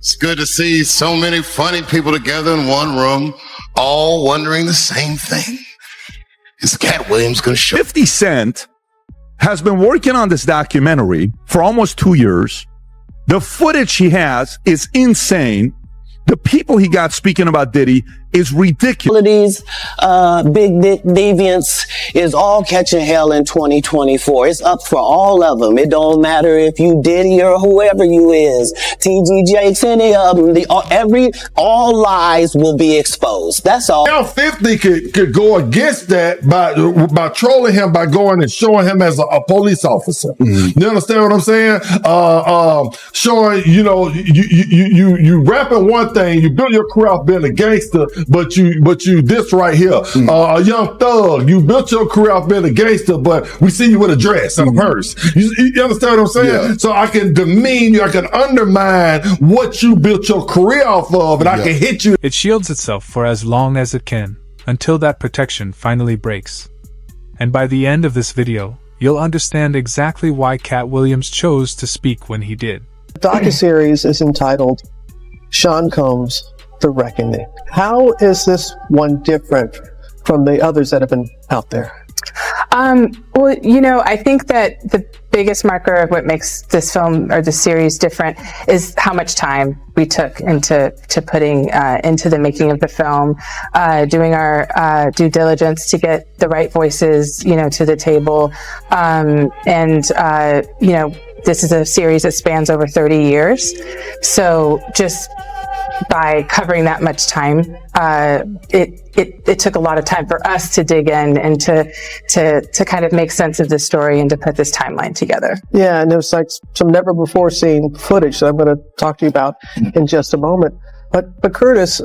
It's good to see so many funny people together in one room, all wondering the same thing. Is Katt Williams going to show? 50 Cent has been working on this documentary for almost 2 years. The footage he has is insane. The people he got speaking about Diddy is ridiculous. These big deviants is all catching hell in 2024. It's up for all of them. It don't matter if you Diddy or whoever you is, TG Jakes, any of them. All lies will be exposed. That's all. Now 50 could go against that by trolling him, by going and showing him as a police officer. Mm-hmm. You understand what I'm saying? Showing, you rapping one thing, you build your career off being a gangster, but you this right here, a young thug. You built your career off being a gangster, but we see you with a dress and a purse. You understand what I'm saying? Yeah. So I can demean you, I can undermine what you built your career off of, and I can hit you. It shields itself for as long as it can, until that protection finally breaks. And by the end of this video, you'll understand exactly why Katt Williams chose to speak when he did. The docuseries is entitled Sean Combs: The Reckoning. How is this one different from the others that have been out there? Well, I think that the biggest marker of what makes this film or this series different is how much time we took into putting into the making of the film, doing our due diligence to get the right voices, to the table, this is a series that spans over 30 years. So just by covering that much time, it took a lot of time for us to dig in and to kind of make sense of this story and to put this timeline together. Yeah, and there's like some never before seen footage that I'm going to talk to you about in just a moment. But Curtis,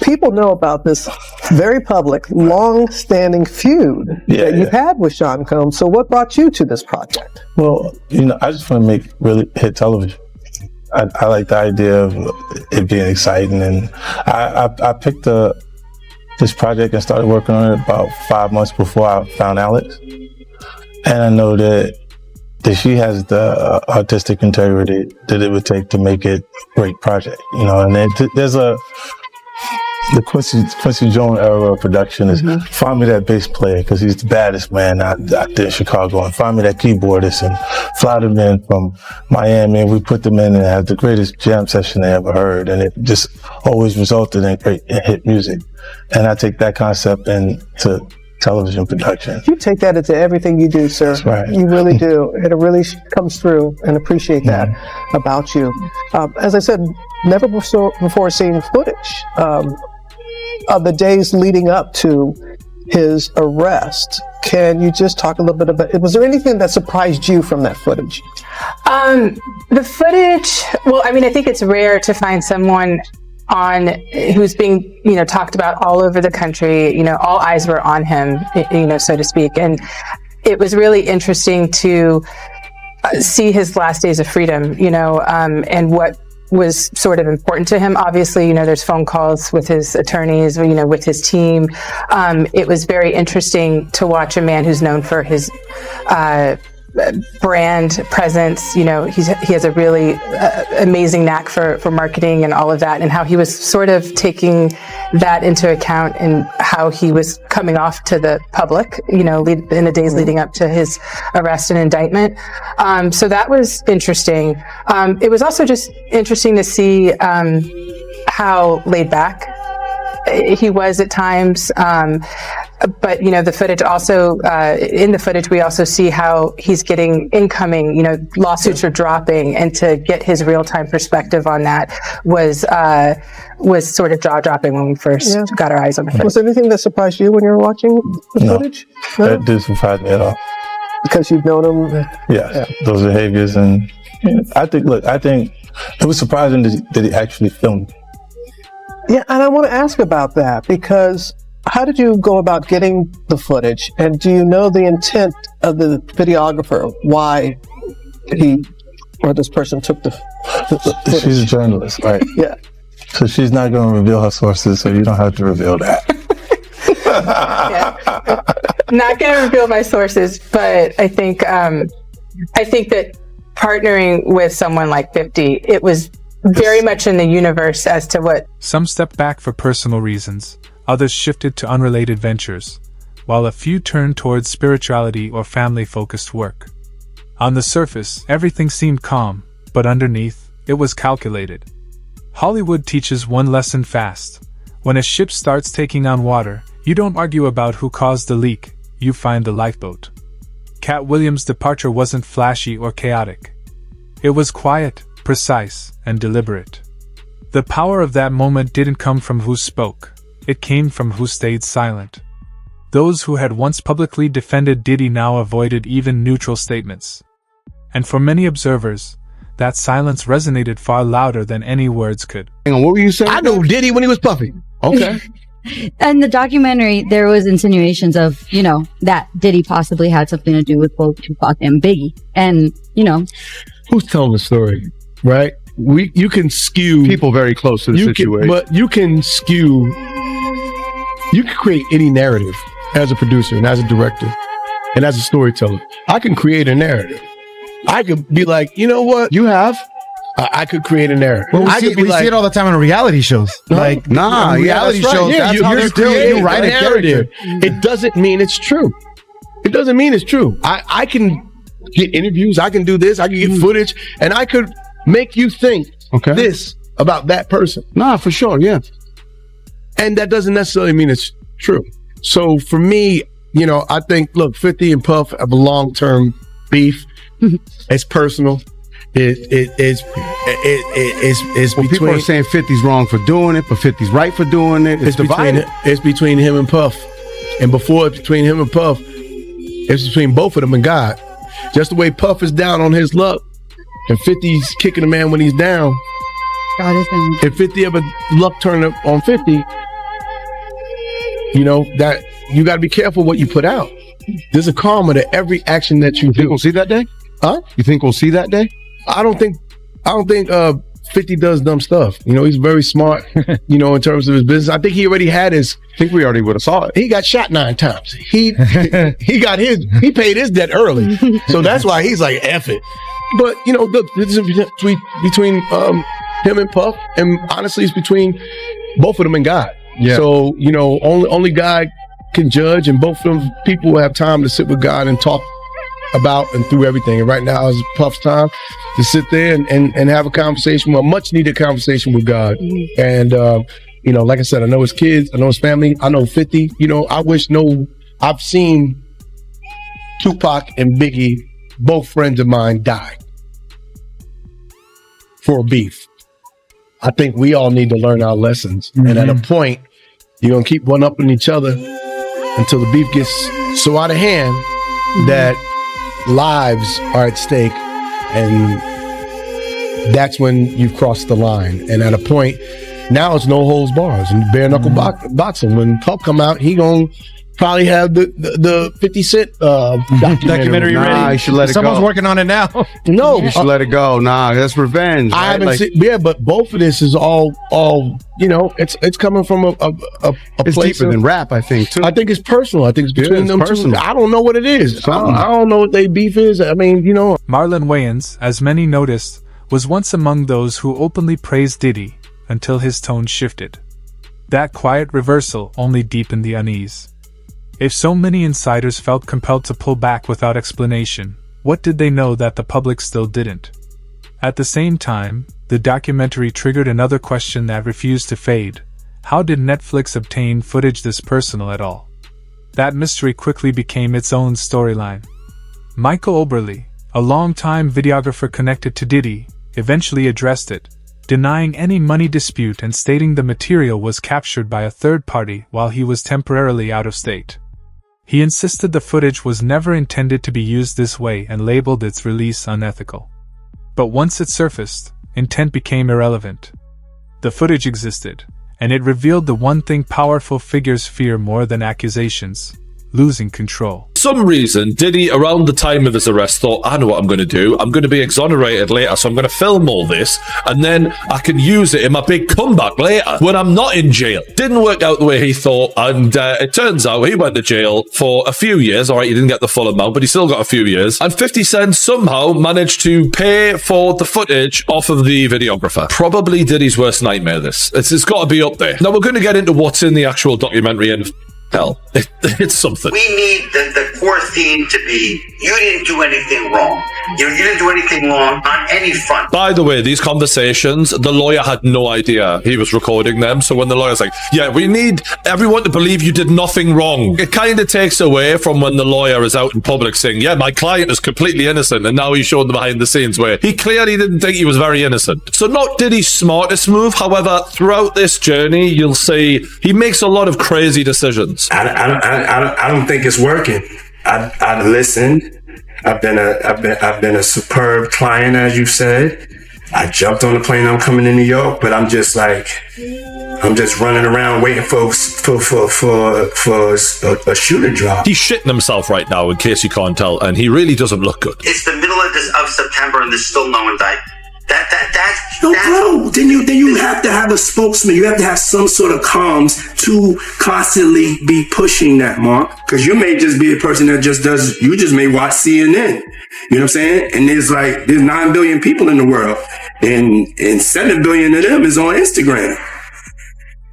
people know about this very public, long-standing feud that you've had with Sean Combs. So what brought you to this project? Well, I just want to make really hit television. I like the idea of it being exciting, and I picked this project and started working on it about 5 months before I found Alex. And I know that she has the artistic integrity that it would take to make it a great project, and there's the Quincy Jones era of production is find me that bass player because he's the baddest man out there in Chicago, and find me that keyboardist and fly them in from Miami, and we put them in and have the greatest jam session they ever heard, and it just always resulted in great hit music. And I take that concept into television production. You take that into everything you do, sir. That's right. You really do. And it really comes through, and appreciate that about you. As I said, never before seen footage of the days leading up to his arrest. Can you just talk a little bit about, was there anything that surprised you from that footage? The footage, I think it's rare to find someone who's being, talked about all over the country. All eyes were on him, so to speak. And it was really interesting to see his last days of freedom, and what was sort of important to him. Obviously, there's phone calls with his attorneys, with his team. It was very interesting to watch a man who's known for his brand presence. He has a really amazing knack for marketing and all of that, and how he was sort of taking that into account and how he was coming off to the public, in the days leading up to his arrest and indictment. So that was interesting. It was also just interesting to see how laid back he was at times. But, the footage also, in the footage, we also see how he's getting incoming, lawsuits are dropping, and to get his real-time perspective on that was sort of jaw-dropping when we first got our eyes on the footage. Was there anything that surprised you when you were watching the footage? No, that didn't surprise me at all. Because you've known him? Yeah, those behaviors, and I think it was surprising that he actually filmed. Yeah, and I want to ask about that, because how did you go about getting the footage? And do you know the intent of the videographer, why he or this person took the footage? She's a journalist, right? Yeah. So she's not going to reveal her sources, so you don't have to reveal that. Not going to reveal my sources, but I think that partnering with someone like 50, it was very much in the universe as to what. Some stepped back for personal reasons, others shifted to unrelated ventures, while a few turned towards spirituality or family-focused work. On the surface, everything seemed calm, but underneath, it was calculated. Hollywood teaches one lesson fast. When a ship starts taking on water, you don't argue about who caused the leak, you find the lifeboat. Katt Williams' departure wasn't flashy or chaotic. It was quiet, precise, and deliberate. The power of that moment didn't come from who spoke, it came from who stayed silent. Those who had once publicly defended Diddy now avoided even neutral statements. And for many observers, that silence resonated far louder than any words could. Hang on, what were you saying? I knew Diddy when he was Puffy. Okay. In the documentary, there was insinuations of, that Diddy possibly had something to do with both Tupac and Biggie. And, Who's telling the story, right? You can skew People very close to the situation. but you can skew. You can create any narrative as a producer and as a director and as a storyteller. I can create a narrative. I could be like, you know what? You have? I could create a narrative. Well, I could be we like, see it all the time in reality shows. Like, Nah, reality that's right. shows. Yeah, That's how they're creating you write a narrative. character. It doesn't mean it's true. It doesn't mean it's true. I can get interviews. I can do this. I can get footage, and I could make you think this about that person. Nah, for sure, yeah. And that doesn't necessarily mean it's true. So for me, I think, look, 50 and Puff have a long-term beef. It's personal. It's Well, people are saying 50's wrong for doing it, but 50's right for doing it. It's divided. It's between him and Puff. And before it's between him and Puff, it's between both of them and God. Just the way Puff is down on his luck, and 50's kicking a man when he's down. God is in. If 50 ever luck turn up on 50, that you got to be careful what you put out. There's a karma to every action that you do. You think we'll see that day? Huh? You think we'll see that day? I don't think 50 does dumb stuff. He's very smart, in terms of his business. I think he already had his. I think we already would have saw it. He got shot 9 times. He paid his debt early. So that's why he's like, F it. But, look, this is between him and Puff. And honestly, it's between both of them and God. Yeah. So, only God can judge, and both of them people will have time to sit with God and talk about and through everything. And right now is Puff's time to sit there and have a much needed conversation with God. And like I said, I know his kids, I know his family, I know 50. I've seen Tupac and Biggie, both friends of mine, die for a beef. I think we all need to learn our lessons. And at a point, you're gonna keep one up on each other until the beef gets so out of hand that lives are at stake, and that's when you've crossed the line. And at a point, now it's no holds bars and bare knuckle boxing. When Puff come out, he gonna probably have the 50 Cent documentary ready. Nah, you should let it go. Someone's working on it now. No, You should let it go. Nah, that's revenge. I right? haven't seen. But both of this is all. It's coming from a It's place deeper of, than rap, I think, too. I think it's personal. I think it's between it's them personal. two. I don't know what it is. I don't know what they beef is. I mean, Marlon Wayans, as many noticed, was once among those who openly praised Diddy until his tone shifted. That quiet reversal only deepened the unease. If so many insiders felt compelled to pull back without explanation, what did they know that the public still didn't? At the same time, the documentary triggered another question that refused to fade. How did Netflix obtain footage this personal at all? That mystery quickly became its own storyline. Michael Oberle, a longtime videographer connected to Diddy, eventually addressed it, denying any money dispute and stating the material was captured by a third party while he was temporarily out of state. He insisted the footage was never intended to be used this way and labeled its release unethical. But once it surfaced, intent became irrelevant. The footage existed, and it revealed the one thing powerful figures fear more than accusations: losing control. For some reason, Diddy, around the time of his arrest, thought, I know what I'm going to do. I'm going to be exonerated later, so I'm going to film all this, and then I can use it in my big comeback later when I'm not in jail. Didn't work out the way he thought, and it turns out he went to jail for a few years. All right, he didn't get the full amount, but he still got a few years. And 50 Cent somehow managed to pay for the footage off of the videographer. Probably Diddy's worst nightmare, this. It's got to be up there. Now, we're going to get into what's in the actual documentary, and hell, it's something. We need the core theme to be, you didn't do anything wrong. You didn't do anything wrong on any front. By the way, these conversations, the lawyer had no idea he was recording them. So when the lawyer's like, yeah, we need everyone to believe you did nothing wrong, it kind of takes away from when the lawyer is out in public saying, yeah, my client is completely innocent. And now he's showing the behind the scenes where he clearly didn't think he was very innocent. So not Diddy's smartest move. However, throughout this journey, you'll see he makes a lot of crazy decisions. I don't think it's working. I've listened. I've been a superb client, as you said. I jumped on the plane. I'm coming to New York, but I'm just running around waiting for a shoe to drop. He's shitting himself right now, in case you can't tell, and he really doesn't look good. It's the middle of September, and there's still no indictment. Bro, then you have to have a spokesman. You have to have some sort of comms to constantly be pushing that, Mark. Because you may just be a person that you just may watch CNN. You know what I'm saying? And there's 9 billion people in the world, and 7 billion of them is on Instagram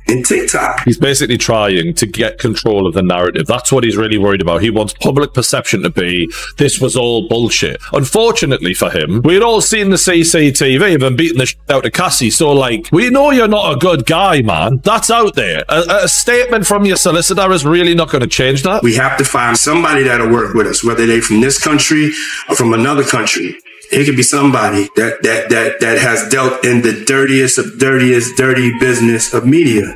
and TikTok. He's basically trying to get control of the narrative. That's what he's really worried about. He wants public perception to be, this was all bullshit. Unfortunately for him, we had all seen the CCTV of him beating the shit out of Cassie. So, we know you're not a good guy, man. That's out there. A statement from your solicitor is really not going to change that. We have to find somebody that'll work with us, whether they're from this country or from another country. It could be somebody that has dealt in the dirtiest of dirty business of media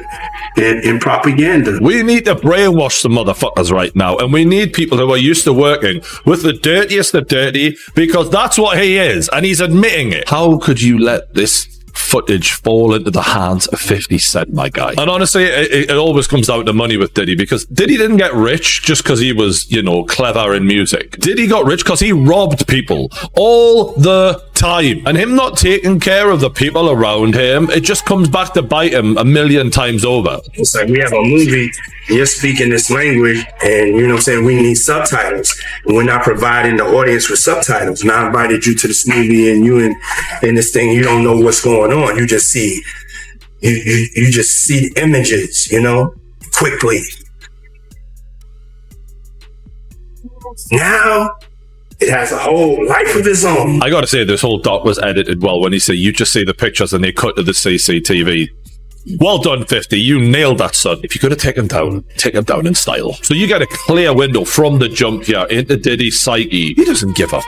and propaganda. We need to brainwash some motherfuckers right now, and we need people who are used to working with the dirtiest of dirty, because that's what he is, and he's admitting it. How could you let this footage fall into the hands of 50 Cent, my guy? And honestly, it always comes down to money with Diddy, because Diddy didn't get rich just because he was, clever in music. Diddy got rich because he robbed people all the time. And him not taking care of the people around him, it just comes back to bite him a million times over. It's like we have a movie, you're speaking this language, and you know what I'm saying, we need subtitles. And we're not providing the audience with subtitles. Now I invited you to this movie, and you in this thing, you don't know what's going on. You just see you just see images, quickly. Now it has a whole life of its own. I gotta say, this whole doc was edited well. When he said you just see the pictures and they cut to the CCTV. Well done, 50. You nailed that, son. If you're going to take him down in style. So you get a clear window from the jump here into Diddy's psyche. He doesn't give a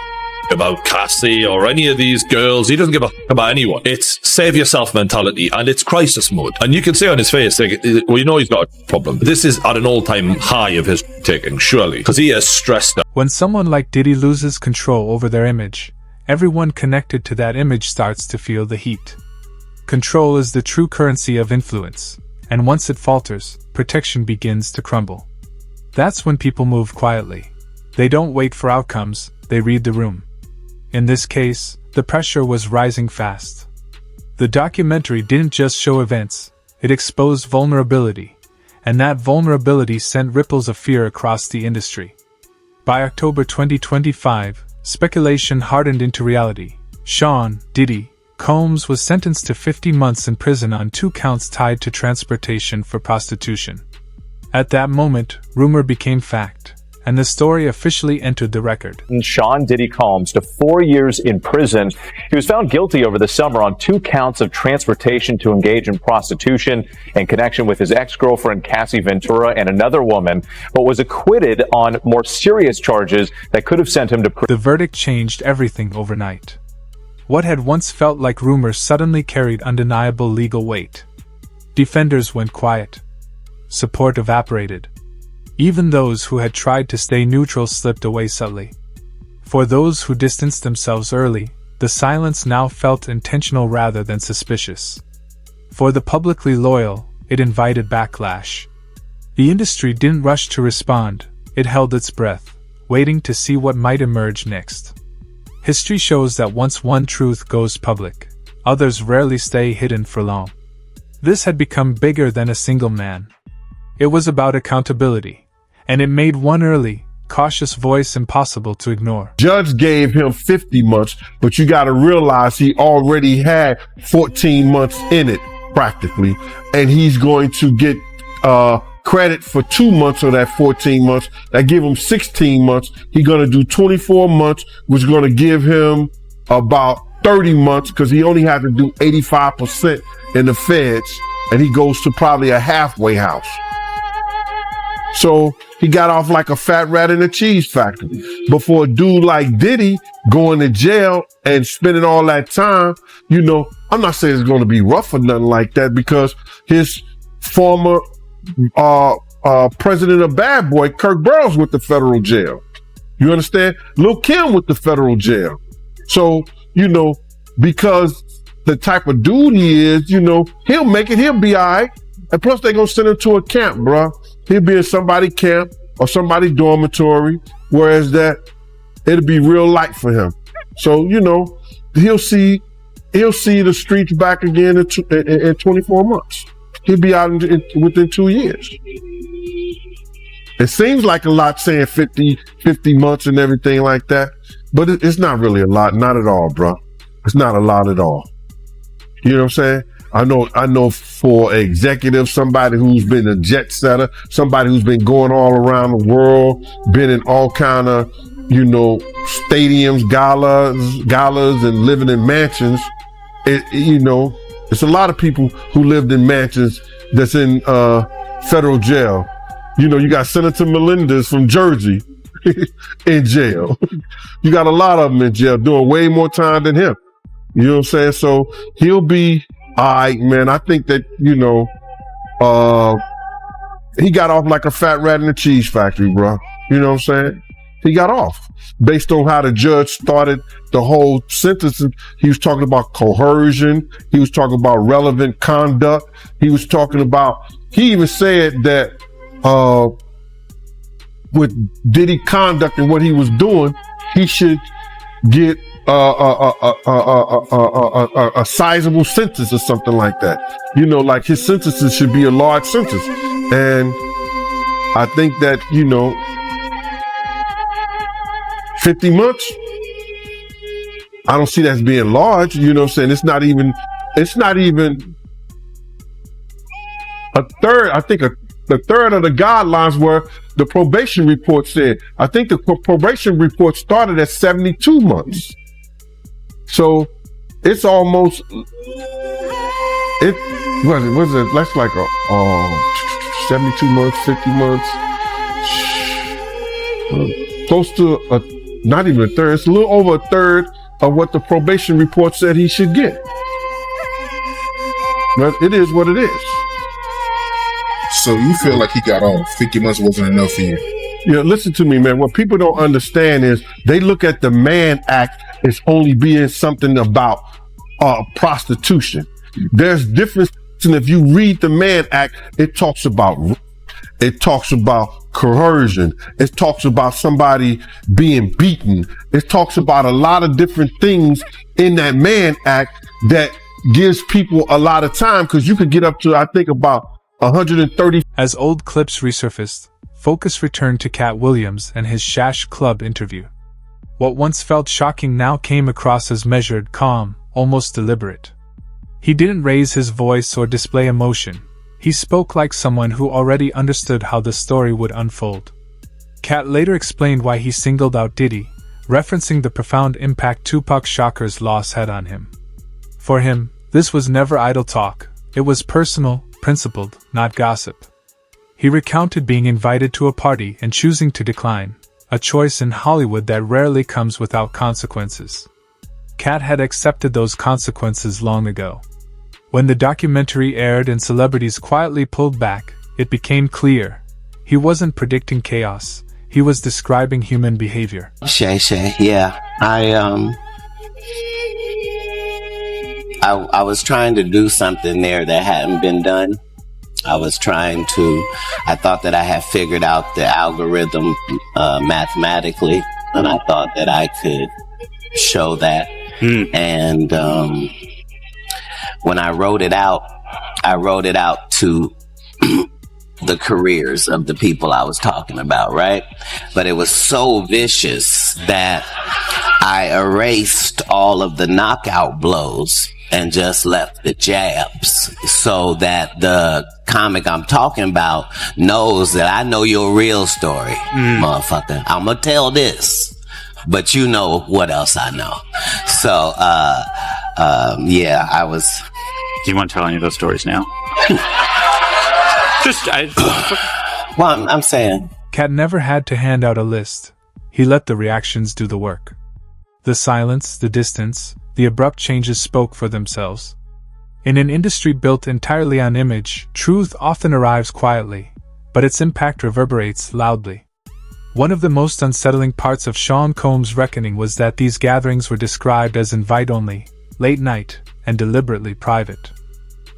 about Cassie or any of these girls. He doesn't give a about anyone. It's save yourself mentality, and it's crisis mode. And you can see on his face, he's got a problem. This is at an all-time high of his taking, surely, because he is stressed out. When someone like Diddy loses control over their image, everyone connected to that image starts to feel the heat. Control is the true currency of influence, and once it falters, protection begins to crumble. That's when people move quietly. They don't wait for outcomes, they read the room. In this case, the pressure was rising fast. The documentary didn't just show events, it exposed vulnerability, and that vulnerability sent ripples of fear across the industry. By October 2025, speculation hardened into reality. Sean, Diddy, Combs was sentenced to 50 months in prison on 2 counts tied to transportation for prostitution. At that moment, rumor became fact, and the story officially entered the record. Sean Diddy Combs to 4 years in prison. He was found guilty over the summer on 2 counts of transportation to engage in prostitution in connection with his ex-girlfriend Cassie Ventura and another woman, but was acquitted on more serious charges that could have sent him to prison. The verdict changed everything overnight. What had once felt like rumors suddenly carried undeniable legal weight. Defenders went quiet. Support evaporated. Even those who had tried to stay neutral slipped away subtly. For those who distanced themselves early, the silence now felt intentional rather than suspicious. For the publicly loyal, it invited backlash. The industry didn't rush to respond, It held its breath, waiting to see what might emerge next. History shows that once one truth goes public, others rarely stay hidden for long. This had become bigger than a single man. It was about accountability, and it made one early, cautious voice impossible to ignore. Judge gave him 50 months, but you got to realize he already had 14 months in it, practically, and he's going to get credit for 2 months of that 14 months. That give him 16 months. He's going to do 24 months, which is going to give him about 30 months because he only had to do 85% in the feds, and he goes to probably a halfway house. So he got off like a fat rat in a cheese factory. But for a dude like Diddy going to jail and spending all that time, you know, I'm not saying it's going to be rough or nothing like that because his former president of Bad Boy, Kirk Burrows, with the federal jail. You understand? Lil' Kim with the federal jail. So, you know, because the type of dude he is, you know, he'll make it. He'll be all right. And plus, they gonna send him to a camp, bruh. He'll be in somebody's camp or somebody's dormitory, whereas that it'll be real light for him. So, you know, he'll see the streets back again in 24 months. He'll be out within 2 years. It seems like a lot saying 50 months and everything like that, but it's not really a lot. Not at all, bro. It's not a lot at all. You know what I'm saying? I know for an executive, somebody who's been a jet setter, somebody who's been going all around the world, been in all kind of, you know, stadiums, galas, and living in mansions. You know, it's a lot of people who lived in mansions that's in federal jail. You know, you got Senator Melendez from Jersey in jail. You got a lot of them in jail doing way more time than him. You know what I'm saying? So he'll be all right, man. I think that, you know, he got off like a fat rat in a cheese factory, bro. You know what I'm saying? He got off based on how the judge started the whole sentence. He was talking about coercion. He was talking about relevant conduct. He was talking about, he even said that with Diddy conduct and what he was doing, he should get a sizable sentence or something like that. You know, like his sentences should be a large sentence. And I think that, you know, 50 months, I don't see that as being large. You know what I'm saying? It's not even a third. I think the third of the guidelines were the probation report said. I think the probation report started at 72 months. So it's almost, that's like a 72 months, 50 months, close to not even a third. It's a little over a third of what the probation report said he should get. But it is what it is. So you feel like he got off? 50 months wasn't enough for you? Yeah, listen to me, man. What people don't understand is they look at the Mann Act as only being something about prostitution. There's difference. And if you read the Mann Act, it talks about coercion. It talks about somebody being beaten. It talks about a lot of different things in that Mann Act that gives people a lot of time, because you could get up to, I think, about 130. As old clips resurfaced, focus returned to Katt Williams and his Shash Club interview. What once felt shocking now came across as measured, calm, almost deliberate. He didn't raise his voice or display emotion. He spoke like someone who already understood how the story would unfold. Katt later explained why he singled out Diddy, referencing the profound impact Tupac Shakur's loss had on him. For him, this was never idle talk. It was personal, principled, not gossip. He recounted being invited to a party and choosing to decline, a choice in Hollywood that rarely comes without consequences. Katt had accepted those consequences long ago. When the documentary aired and celebrities quietly pulled back, it became clear. He wasn't predicting chaos. He was describing human behavior. Shay, yeah. I was trying to do something there that hadn't been done. I thought that I had figured out the algorithm mathematically, and I thought that I could show that. And when I wrote it out to the careers of the people I was talking about, right? But it was so vicious that I erased all of the knockout blows and just left the jabs, so that the comic I'm talking about knows that I know your real story, motherfucker. I'm gonna tell this, but you know what else I know. So, yeah, I was. Do you want to tell any of those stories now? Well, I'm saying. Katt never had to hand out a list. He let the reactions do the work. The silence, the distance, the abrupt changes spoke for themselves. In an industry built entirely on image, truth often arrives quietly, but its impact reverberates loudly. One of the most unsettling parts of Sean Combs' reckoning was that these gatherings were described as invite-only, late night, and deliberately private.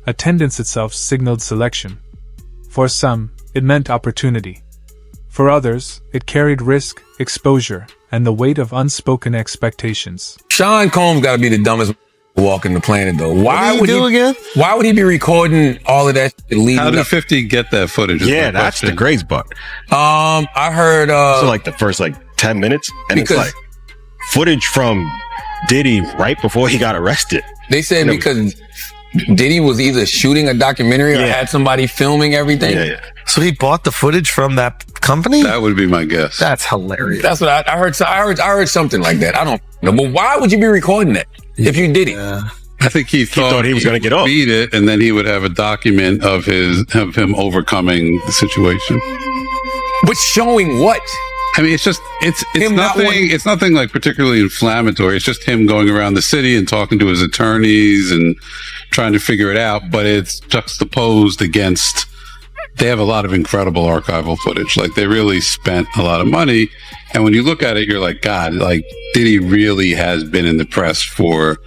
Attendance itself signaled selection. For some, it meant opportunity. For others, it carried risk, exposure, and the weight of unspoken expectations. Sean Combs got to be the dumbest walking the planet, though. Why would he be recording all of that shit leading How did up? 50 get that footage? Yeah, that's the crazy part. I heard so like the first 10 minutes, and it's like footage from Diddy right before he got arrested. They said because Diddy was either shooting a documentary or had somebody filming everything. So he bought the footage from that company? That would be my guess. That's hilarious. That's what I heard. So I heard something like that. I don't know, but why would you be recording that if you did it? I think he thought he was going to get off. Beat it, and then he would have a document of him overcoming the situation. But showing what? I mean, it's nothing like particularly inflammatory. It's just him going around the city and talking to his attorneys and trying to figure it out. But it's juxtaposed against. They have a lot of incredible archival footage. Like, they really spent a lot of money. And when you look at it, you're like, God, like, Diddy really has been in the press for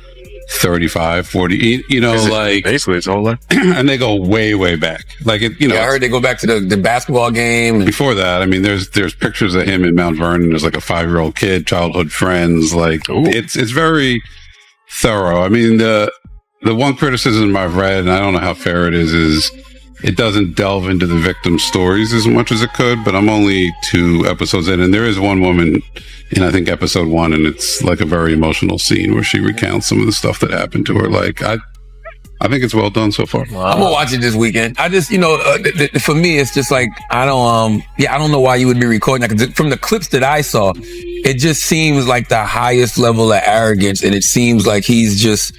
35, 40, like basically it's all life. And they go way, way back. Like, I heard they go back to the basketball game. Before that, I mean, there's pictures of him in Mount Vernon. There's like a 5-year-old kid, childhood friends. Like, it's very thorough. I mean, the one criticism I've read, and I don't know how fair it is it doesn't delve into the victim's stories as much as it could, but I'm only 2 episodes in, and there is one woman in, I think, episode 1, and it's like a very emotional scene where she recounts some of the stuff that happened to her. Like, I think it's well done so far. I'm gonna watch it this weekend. I just, for me, it's just like, I don't know why you would be recording that. 'Cause from the clips that I saw, it just seems like the highest level of arrogance, and it seems like he's just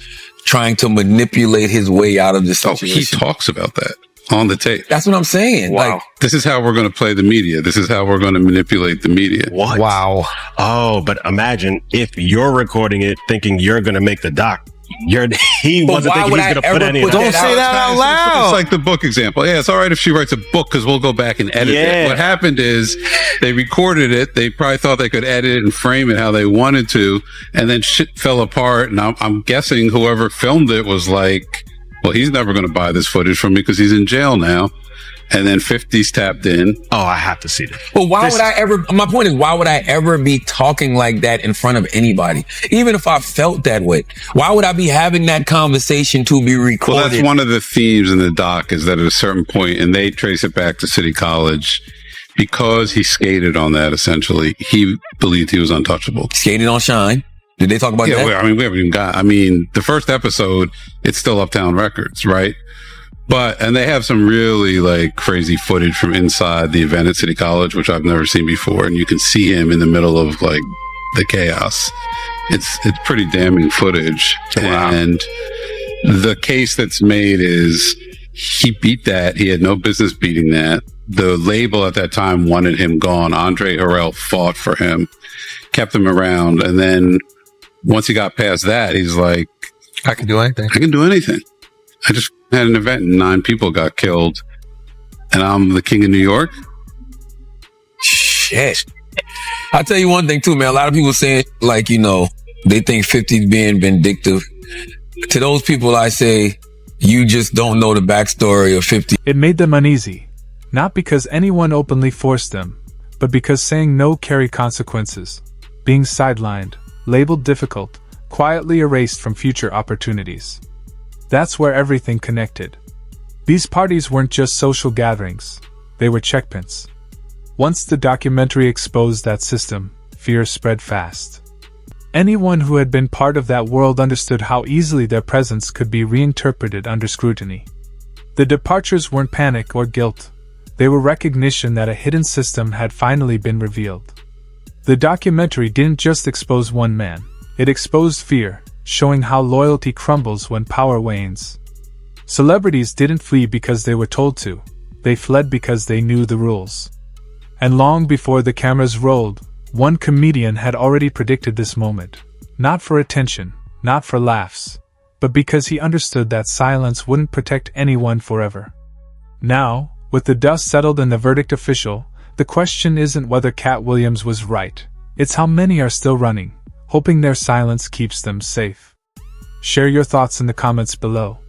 trying to manipulate his way out of this situation. He talks about that on the tape. That's what I'm saying. Wow. Like, this is how we're going to play the media. This is how we're going to manipulate the media. What? Wow. Oh, but imagine if you're recording it thinking you're going to make the doc. He wasn't thinking he's going to put any of that. Don't say that out loud. It's like the book example. Yeah, it's all right if she writes a book because we'll go back and edit it. What happened is they recorded it. They probably thought they could edit it and frame it how they wanted to. And then shit fell apart. And I'm guessing whoever filmed it was like, well, he's never going to buy this footage from me because he's in jail now. And then 50's tapped in. Oh, I have to see this. Well, my point is, why would I ever be talking like that in front of anybody? Even if I felt that way, why would I be having that conversation to be recorded? Well, that's one of the themes in the doc, is that at a certain point, and they trace it back to City College, because he skated on that, essentially, he believed he was untouchable. Skated on Shine. Did they talk about that? Yeah, we haven't even the first episode, it's still Uptown Records, right? And they have some really like crazy footage from inside the event at City College, which I've never seen before. And you can see him in the middle of like the chaos. It's pretty damning footage. Wow. And the case that's made is he beat that. He had no business beating that. The label at that time wanted him gone. Andre Harrell fought for him, kept him around. And then once he got past that, he's like, I can do anything. I can do anything. I just had an event and 9 people got killed, and I'm the king of New York. Shit. I'll tell you one thing too, man. A lot of people saying, like, they think 50's being vindictive. To those people, I say, you just don't know the backstory of 50. It made them uneasy, not because anyone openly forced them, but because saying no carried consequences. Being sidelined, labeled difficult, quietly erased from future opportunities. That's where everything connected. These parties weren't just social gatherings, they were checkpoints. Once the documentary exposed that system, fear spread fast. Anyone who had been part of that world understood how easily their presence could be reinterpreted under scrutiny. The departures weren't panic or guilt, they were recognition that a hidden system had finally been revealed. The documentary didn't just expose one man, it exposed fear, showing how loyalty crumbles when power wanes. Celebrities didn't flee because they were told to, they fled because they knew the rules. And long before the cameras rolled, one comedian had already predicted this moment. Not for attention, not for laughs, but because he understood that silence wouldn't protect anyone forever. Now, with the dust settled and the verdict official, the question isn't whether Katt Williams was right, it's how many are still running, hoping their silence keeps them safe. Share your thoughts in the comments below.